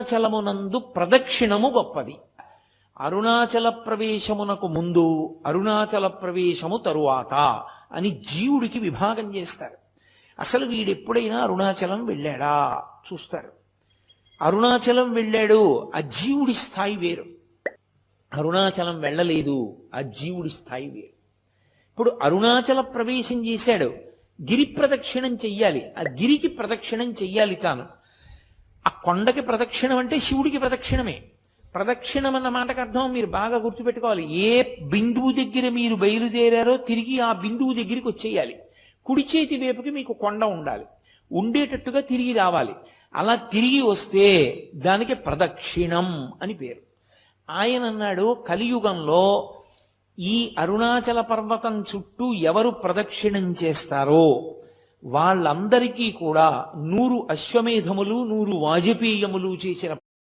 అరుణాచలమునందు ప్రదక్షిణము గొప్పది. అరుణాచల ప్రవేశమునకు ముందు, అరుణాచల ప్రవేశము తరువాత అని జీవుడికి విభాగం చేస్తారు. అసలు వీడెప్పుడైనా అరుణాచలం వెళ్ళాడా చూస్తారు. అరుణాచలం వెళ్ళాడు, ఆ జీవుడి స్థాయి వేరు. అరుణాచలం వెళ్ళలేదు, ఆ జీవుడి స్థాయి వేరు. ఇప్పుడు అరుణాచల ప్రవేశం చేశాడు, గిరి ప్రదక్షిణం చెయ్యాలి, ఆ గిరికి ప్రదక్షిణం చెయ్యాలి తాను. ఆ కొండకి ప్రదక్షిణం అంటే శివుడికి ప్రదక్షిణమే. ప్రదక్షిణం అన్న మాటకు అర్థం మీరు బాగా గుర్తుపెట్టుకోవాలి. ఏ బిందువు దగ్గర మీరు బయలుదేరారో తిరిగి ఆ బిందువు దగ్గరికి వచ్చేయాలి. కుడి చేతి వైపుకి మీకు కొండ ఉండాలి, ఉండేటట్టుగా తిరిగి రావాలి. అలా తిరిగి వస్తే దానికి ప్రదక్షిణం అని పేరు. ఆయన అన్నాడు, కలియుగంలో ఈ అరుణాచల పర్వతం చుట్టూ ఎవరు ప్రదక్షిణం చేస్తారో వాళ్ళందరికీ కూడా 100 అశ్వమేధములు 100 వాజపేయములు చేసిన